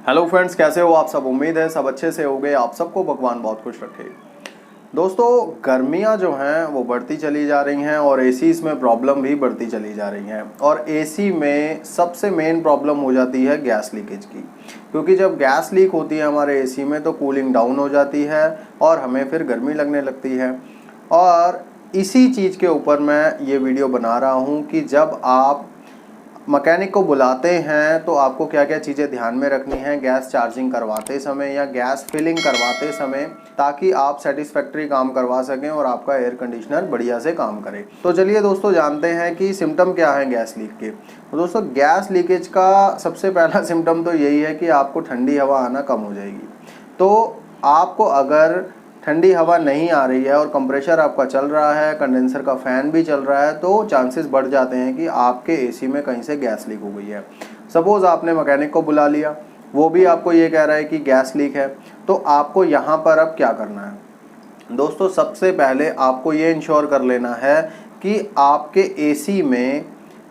Hello friends, कैसे हो आप सब। उम्मीद है सब अच्छे से होंगे। आप सबको भगवान बहुत खुश रखे। दोस्तों, गर्मियां जो हैं वो बढ़ती चली जा रही हैं और एसीज़ में प्रॉब्लम भी बढ़ती चली जा रही हैं। और एसी में सबसे मेन प्रॉब्लम हो जाती है गैस लीकेज की, क्योंकि जब गैस लीक होती है हमारे एसी में तो कूलिंग डाउन हो जाती है और हमें फिर गर्मी लगने लगती है। और इसी चीज़ के ऊपर मैं ये वीडियो बना रहा हूँ कि जब आप मैकेनिक को बुलाते हैं तो आपको क्या क्या चीज़ें ध्यान में रखनी है गैस चार्जिंग करवाते समय या गैस फिलिंग करवाते समय, ताकि आप सेटिस्फैक्ट्री काम करवा सकें और आपका एयर कंडीशनर बढ़िया से काम करे। तो चलिए दोस्तों, जानते हैं कि सिम्टम क्या है गैस लीक के। तो दोस्तों, गैस लीकेज का सबसे पहला सिम्टम तो यही है कि आपको ठंडी हवा आना कम हो जाएगी। तो आपको अगर ठंडी हवा नहीं आ रही है और कंप्रेशर आपका चल रहा है, कंडेंसर का फ़ैन भी चल रहा है, तो चांसेस बढ़ जाते हैं कि आपके एसी में कहीं से गैस लीक हो गई है। सपोज़ आपने मैकेनिक को बुला लिया, वो भी आपको ये कह रहा है कि गैस लीक है, तो आपको यहाँ पर अब क्या करना है। दोस्तों, सबसे पहले आपको ये इंश्योर कर लेना है कि आपके एसी में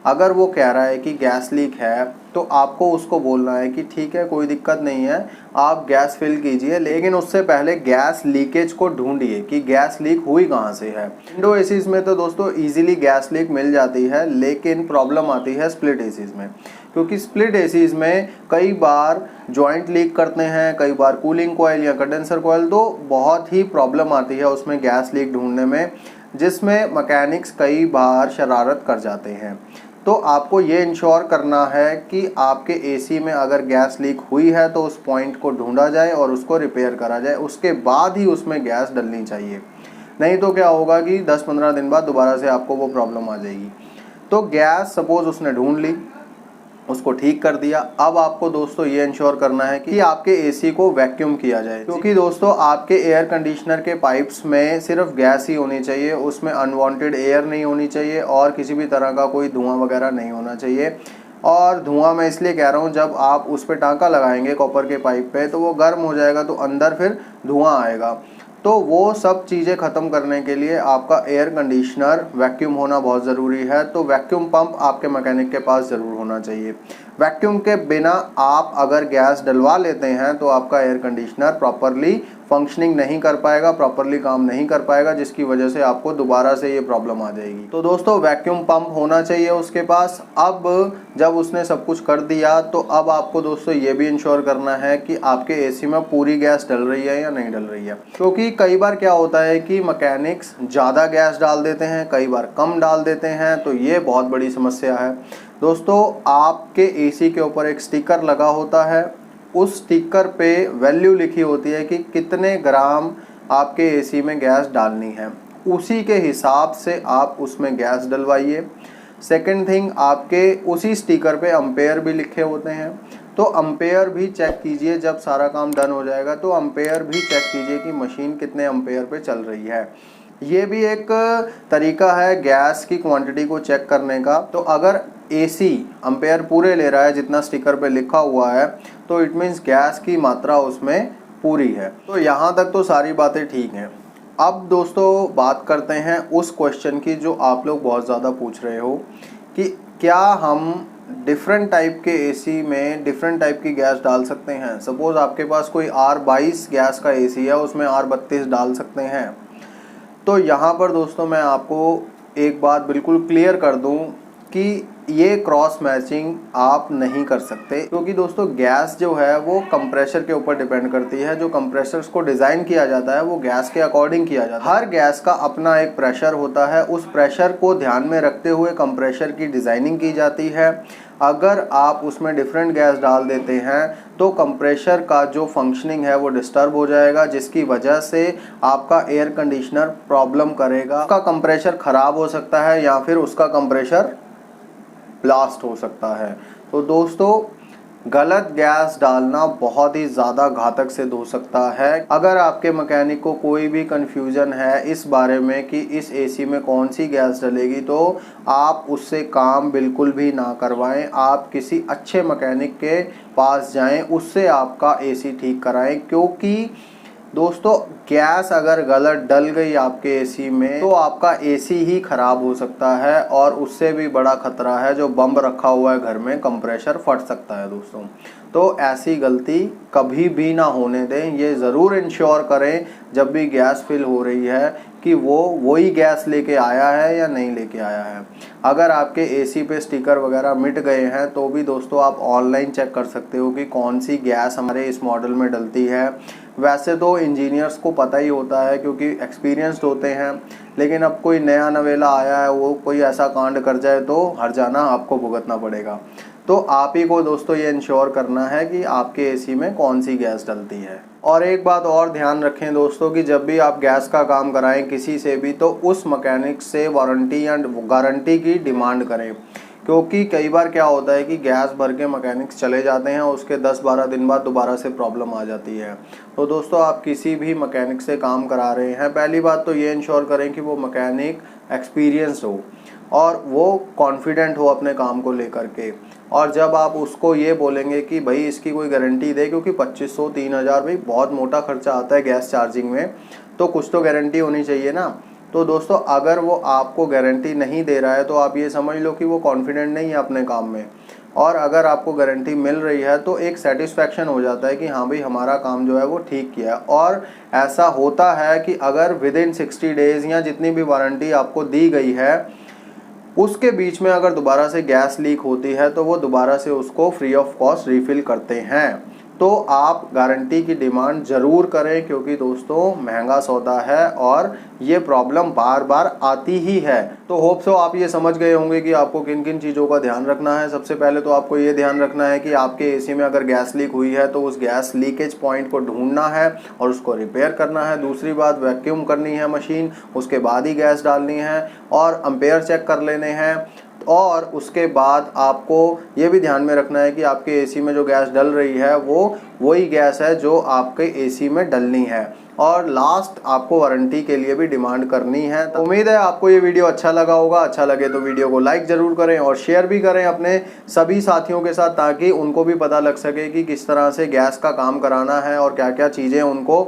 अगर वो कह रहा है कि गैस लीक है तो आपको उसको बोलना है कि ठीक है, कोई दिक्कत नहीं है, आप गैस फिल कीजिए, लेकिन उससे पहले गैस लीकेज को ढूंढिए कि गैस लीक हुई कहाँ से है। विंडो एसीज में तो दोस्तों इजीली गैस लीक मिल जाती है, लेकिन प्रॉब्लम आती है स्प्लिट एसीज में, क्योंकि स्प्लिट एसीज में कई बार जॉइंट लीक करते हैं, कई बार कूलिंग कॉइल या कंडेंसर कॉइल, तो बहुत ही प्रॉब्लम आती है उसमें गैस लीक ढूंढने में, जिसमें मैकेनिक्स कई बार शरारत कर जाते हैं। तो आपको ये इंश्योर करना है कि आपके एसी में अगर गैस लीक हुई है तो उस पॉइंट को ढूंढा जाए और उसको रिपेयर करा जाए, उसके बाद ही उसमें गैस डलनी चाहिए। नहीं तो क्या होगा कि 10-15 दिन बाद दोबारा से आपको वो प्रॉब्लम आ जाएगी। तो गैस सपोज उसने ढूंढ ली, उसको ठीक कर दिया। अब आपको दोस्तों ये इंश्योर करना है कि आपके एसी को वैक्यूम किया जाए, क्योंकि दोस्तों आपके एयर कंडीशनर के पाइप्स में सिर्फ गैस ही होनी चाहिए, उसमें अनवांटेड एयर नहीं होनी चाहिए और किसी भी तरह का कोई धुआं वगैरह नहीं होना चाहिए। और धुआं मैं इसलिए कह रहा हूँ, जब आप उस पर टाँका लगाएंगे कॉपर के पाइप पे तो वो गर्म हो जाएगा तो अंदर फिर धुआं आएगा। तो वो सब चीज़ें ख़त्म करने के लिए आपका एयर कंडीशनर वैक्यूम होना बहुत ज़रूरी है। तो वैक्यूम पंप आपके मैकेनिक के पास ज़रूर होना चाहिए। वैक्यूम के बिना आप अगर गैस डलवा लेते हैं तो आपका एयर कंडीशनर प्रॉपरली फंक्शनिंग नहीं कर पाएगा, प्रॉपरली काम नहीं कर पाएगा, जिसकी वजह से आपको दोबारा से ये प्रॉब्लम आ जाएगी। तो दोस्तों, वैक्यूम पंप होना चाहिए उसके पास। अब जब उसने सब कुछ कर दिया तो अब आपको दोस्तों ये भी इंश्योर करना है कि आपके एसी में पूरी गैस डल रही है या नहीं डल रही है, क्योंकि कई बार क्या होता है कि मैकेनिक्स ज़्यादा गैस डाल देते हैं, कई बार कम डाल देते हैं, तो ये बहुत बड़ी समस्या है। दोस्तों, आपके एसी के ऊपर एक स्टिकर लगा होता है, उस स्टिकर पे वैल्यू लिखी होती है कि कितने ग्राम आपके एसी में गैस डालनी है, उसी के हिसाब से आप उसमें गैस डलवाइए। सेकंड थिंग, आपके उसी स्टिकर पे अम्पेयर भी लिखे होते हैं, तो अम्पेयर भी चेक कीजिए। जब सारा काम डन हो जाएगा तो अम्पेयर भी चेक कीजिए कि मशीन कितने अम्पेयर पे चल रही है। ये भी एक तरीका है गैस की क्वांटिटी को चेक करने का। तो अगर एसी अम्पेयर पूरे ले रहा है जितना स्टिकर पे लिखा हुआ है, तो इट मीन्स गैस की मात्रा उसमें पूरी है। तो यहाँ तक तो सारी बातें ठीक हैं। अब दोस्तों बात करते हैं उस क्वेश्चन की जो आप लोग बहुत ज़्यादा पूछ रहे हो कि क्या हम डिफरेंट टाइप के एसी में डिफरेंट टाइप की गैस डाल सकते हैं। सपोज़ आपके पास कोई R22 गैस का एसी है, उसमें R32 डाल सकते हैं। तो यहाँ पर दोस्तों मैं आपको एक बात बिल्कुल क्लियर कर दूँ कि ये क्रॉस मैचिंग आप नहीं कर सकते, क्योंकि दोस्तों गैस जो है वो कंप्रेसर के ऊपर डिपेंड करती है। जो कंप्रेसर्स को डिज़ाइन किया जाता है वो गैस के अकॉर्डिंग किया जाता है। हर गैस का अपना एक प्रेशर होता है, उस प्रेशर को ध्यान में रखते हुए कंप्रेसर की डिज़ाइनिंग की जाती है। अगर आप उसमें डिफरेंट गैस डाल देते हैं तो कंप्रेसर का जो फंक्शनिंग है वो डिस्टर्ब हो जाएगा, जिसकी वजह से आपका एयर कंडीशनर प्रॉब्लम करेगा। उसका कंप्रेसर ख़राब हो सकता है या फिर उसका कंप्रेसर ब्लास्ट हो सकता है। तो दोस्तों, गलत गैस डालना बहुत ही ज़्यादा घातक सिद्ध हो सकता है। अगर आपके मैकेनिक को कोई भी कन्फ्यूज़न है इस बारे में कि इस एसी में कौन सी गैस डलेगी, तो आप उससे काम बिल्कुल भी ना करवाएं। आप किसी अच्छे मैकेनिक के पास जाएं, उससे आपका एसी ठीक कराएं, क्योंकि दोस्तों गैस अगर गलत डल गई आपके एसी में तो आपका एसी ही ख़राब हो सकता है, और उससे भी बड़ा खतरा है जो बम रखा हुआ है घर में, कंप्रेसर फट सकता है दोस्तों। तो ऐसी गलती कभी भी ना होने दें। ये ज़रूर इंश्योर करें जब भी गैस फिल हो रही है कि वो वही गैस लेके आया है या नहीं लेके आया है। अगर आपके एसी पे स्टिकर वगैरह मिट गए हैं तो भी दोस्तों आप ऑनलाइन चेक कर सकते हो कि कौन सी गैस हमारे इस मॉडल में डलती है। वैसे तो इंजीनियर्स को पता ही होता है क्योंकि एक्सपीरियंस्ड होते हैं, लेकिन अब कोई नया नवेला आया है वो कोई ऐसा कांड कर जाए तो हर्जाना आपको भुगतना पड़ेगा। तो आप ही को दोस्तों ये इंश्योर करना है कि आपके एसी में कौन सी गैस डलती है। और एक बात और ध्यान रखें दोस्तों कि जब भी आप गैस का काम कराएं किसी से भी तो उस मैकेनिक से वारंटी या गारंटी की डिमांड करें, क्योंकि कई बार क्या होता है कि गैस भर के मैकेनिक्स चले जाते हैं, उसके 10-12 दिन बाद दोबारा से प्रॉब्लम आ जाती है। तो दोस्तों आप किसी भी मैकेनिक से काम करा रहे हैं, पहली बात तो ये इंश्योर करें कि वो मैकेनिक एक्सपीरियंस्ड हो और वो कॉन्फिडेंट हो अपने काम को लेकर के। और जब आप उसको ये बोलेंगे कि भाई इसकी कोई गारंटी दे, क्योंकि 2500-3000 भाई बहुत मोटा खर्चा आता है गैस चार्जिंग में, तो कुछ तो गारंटी होनी चाहिए ना। तो दोस्तों अगर वो आपको गारंटी नहीं दे रहा है तो आप ये समझ लो कि वो कॉन्फिडेंट नहीं है अपने काम में। और अगर आपको गारंटी मिल रही है तो एक सेटिस्फैक्शन हो जाता है कि हाँ भाई हमारा काम जो है वो ठीक किया है। और ऐसा होता है कि अगर विदिन 60 डेज या जितनी भी वारंटी आपको दी गई है उसके बीच में अगर दोबारा से गैस लीक होती है तो वो दोबारा से उसको फ्री ऑफ कॉस्ट रिफ़िल करते हैं। तो आप गारंटी की डिमांड ज़रूर करें, क्योंकि दोस्तों महंगा सौदा है और ये प्रॉब्लम बार बार आती ही है। तो होप सो आप ये समझ गए होंगे कि आपको किन किन चीज़ों का ध्यान रखना है। सबसे पहले तो आपको ये ध्यान रखना है कि आपके एसी में अगर गैस लीक हुई है तो उस गैस लीकेज पॉइंट को ढूंढना है और उसको रिपेयर करना है। दूसरी बात, वैक्यूम करनी है मशीन, उसके बाद ही गैस डालनी है और एम्पेयर चेक कर लेने हैं। और उसके बाद आपको ये भी ध्यान में रखना है कि आपके एसी में जो गैस डल रही है वो वही गैस है जो आपके एसी में डलनी है। और लास्ट आपको वारंटी के लिए भी डिमांड करनी है। तो उम्मीद है आपको ये वीडियो अच्छा लगा होगा। अच्छा लगे तो वीडियो को लाइक ज़रूर करें और शेयर भी करें अपने सभी साथियों के साथ, ताकि उनको भी पता लग सके कि किस तरह से गैस का काम कराना है और क्या क्या चीज़ें उनको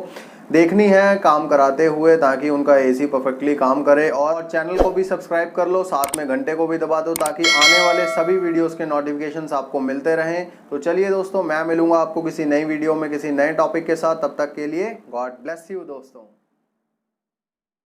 देखनी है काम कराते हुए, ताकि उनका एसी परफेक्टली काम करे। और चैनल को भी सब्सक्राइब कर लो, साथ में घंटे को भी दबा दो ताकि आने वाले सभी वीडियोस के नोटिफिकेशंस आपको मिलते रहें। तो चलिए दोस्तों, मैं मिलूंगा आपको किसी नई वीडियो में किसी नए टॉपिक के साथ। तब तक के लिए गॉड ब्लेस यू दोस्तों।